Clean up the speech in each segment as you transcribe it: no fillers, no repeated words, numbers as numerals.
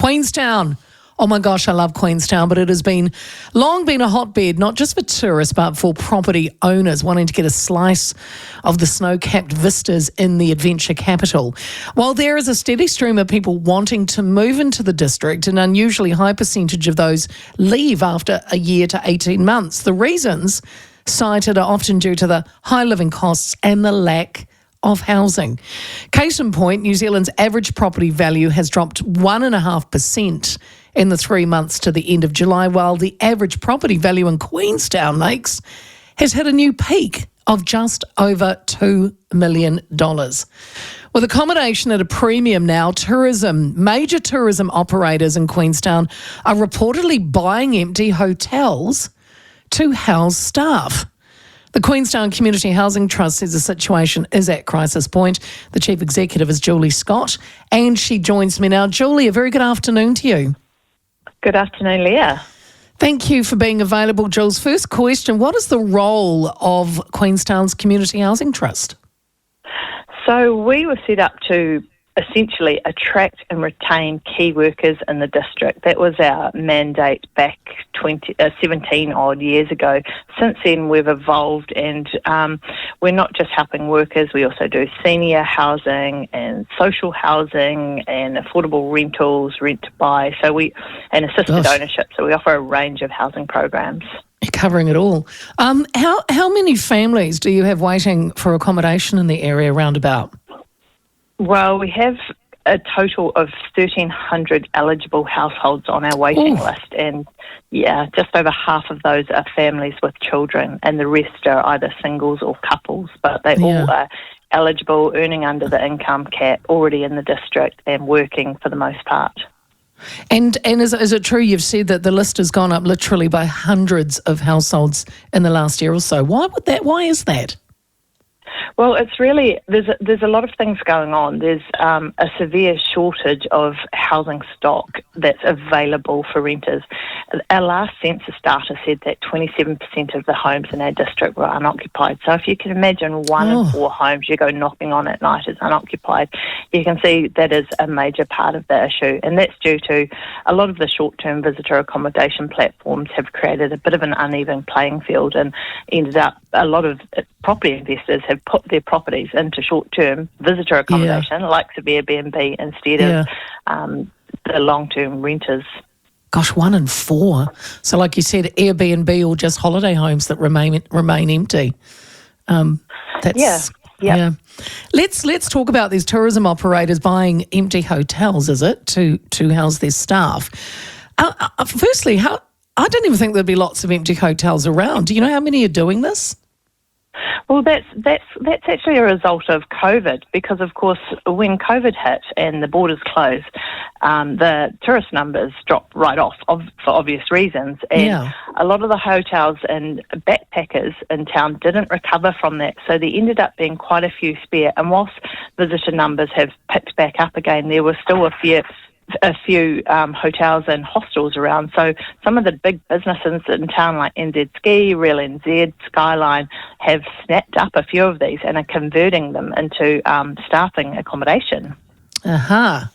Queenstown. Oh my gosh, I love Queenstown, but it has long been a hotbed, not just for tourists, but for property owners wanting to get a slice of the snow-capped vistas in the adventure capital. While there is a steady stream of people wanting to move into the district, an unusually high percentage of those leave after a year to 18 months. The reasons cited are often due to the high living costs and the lack of housing. Case in point, New Zealand's average property value has dropped 1.5% in the 3 months to the end of July, while the average property value in Queenstown Lakes has hit a new peak of just over $2 million. With accommodation at a premium now, major tourism operators in Queenstown are reportedly buying empty hotels to house staff. The Queenstown Community Housing Trust says the situation is at crisis point. The Chief Executive is Julie Scott, and she joins me now. Julie, a very good afternoon to you. Good afternoon, Leah. Thank you for being available, Jules. First question, what is the role of Queenstown's Community Housing Trust? So we were set up to essentially attract and retain key workers in the district. That was our mandate back 17 odd years ago. Since then we've evolved, and we're not just helping workers, we also do senior housing and social housing and affordable rentals, rent to buy, and assisted ownership. So we offer a range of housing programs. You're covering it all. How many families do you have waiting for accommodation in the area roundabout? Well, we have a total of 1,300 eligible households on our waiting list, and just over half of those are families with children, and the rest are either singles or couples, but they all are eligible, earning under the income cap, already in the district and working for the most part. And is it true you've said that the list has gone up literally by hundreds of households in the last year or so? Why is that? Well, it's really, there's a lot of things going on. There's a severe shortage of housing stock that's available for renters. Our last census data said that 27% of the homes in our district were unoccupied. So if you can imagine one in 4 homes you go knocking on at night is unoccupied, you can see that is a major part of the issue. And that's due to a lot of the short-term visitor accommodation platforms have created a bit of an uneven playing field, and ended up a lot of property investors have put their properties into short-term visitor accommodation, like the Airbnb, instead of the long-term renters. Gosh, 1 in 4. So like you said, Airbnb or just holiday homes that remain empty. Let's talk about these tourism operators buying empty hotels, is it, to house their staff? Firstly, I didn't even think there'd be lots of empty hotels around. Do you know how many are doing this? Well, that's actually a result of COVID, because, of course, when COVID hit and the borders closed, the tourist numbers dropped right off for obvious reasons. And a lot of the hotels and backpackers in town didn't recover from that, so there ended up being quite a few spare. And whilst visitor numbers have picked back up again, there were still a few hotels and hostels around. So some of the big businesses in town, like NZ Ski, Real NZ, Skyline, have snapped up a few of these and are converting them into staffing accommodation. I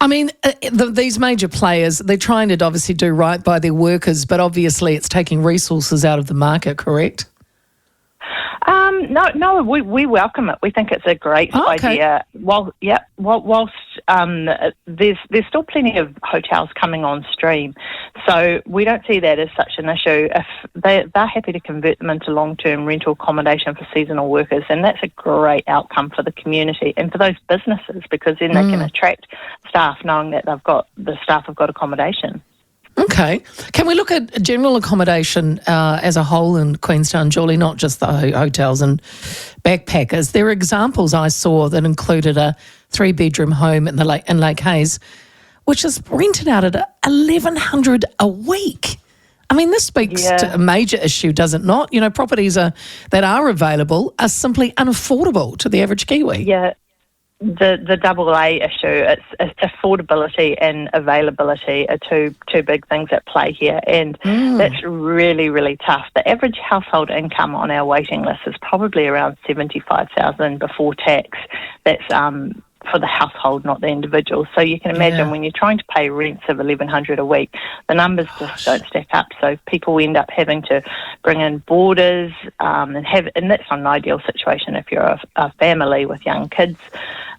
mean, these major players, they're trying to obviously do right by their workers, but obviously it's taking resources out of the market, correct? No, we welcome it. We think it's a great idea. Whilst there's still plenty of hotels coming on stream, so we don't see that as such an issue. If they're happy to convert them into long-term rental accommodation for seasonal workers, and that's a great outcome for the community and for those businesses, because then they can attract staff knowing that the staff have got accommodation. Okay. Can we look at general accommodation as a whole in Queenstown, Julie, not just the hotels and backpackers? There are examples I saw that included a 3-bedroom home in Lake Hayes, which is rented out at $1,100 a week. I mean, this speaks to a major issue, does it not? You know, properties that are available are simply unaffordable to the average Kiwi. Yeah. The double A issue, it's affordability and availability are two big things at play here, and that's really, really tough. The average household income on our waiting list is probably around $75,000 before tax. That's for the household, not the individual. So you can imagine when you're trying to pay rents of $1,100 a week, the numbers just don't stack up. So people end up having to bring in boarders, and that's not an ideal situation if you're a family with young kids,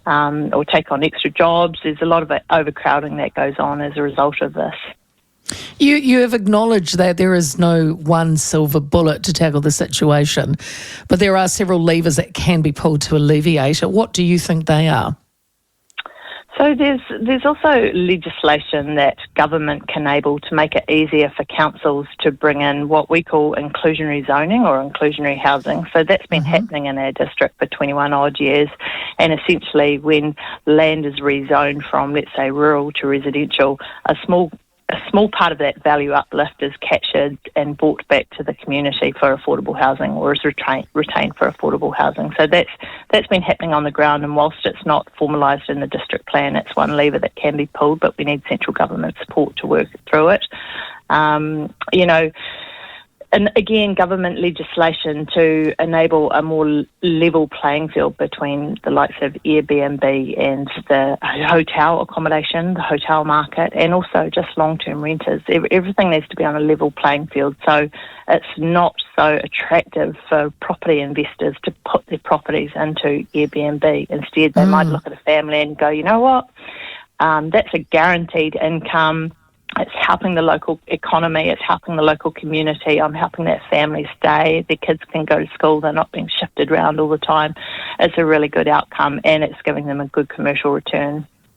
or take on extra jobs. There's a lot of overcrowding that goes on as a result of this. You have acknowledged that there is no one silver bullet to tackle the situation, but there are several levers that can be pulled to alleviate it. What do you think they are? So there's also legislation that government can enable to make it easier for councils to bring in what we call inclusionary zoning or inclusionary housing. So that's been happening in our district for 21 odd years, and essentially when land is rezoned from, let's say, rural to residential, a small part of that value uplift is captured and brought back to the community for affordable housing, or is retained for affordable housing. So that's been happening on the ground, and whilst it's not formalised in the district plan, it's one lever that can be pulled, but we need central government support to work through it. And again, government legislation to enable a more level playing field between the likes of Airbnb and the hotel accommodation, the hotel market, and also just long-term renters. Everything needs to be on a level playing field, so it's not so attractive for property investors to put their properties into Airbnb. Instead, they might look at a family and go, you know what, that's a guaranteed income. It's helping the local economy, it's helping the local community, I'm helping that family stay, their kids can go to school, they're not being shifted around all the time. It's a really good outcome, and it's giving them a good commercial return.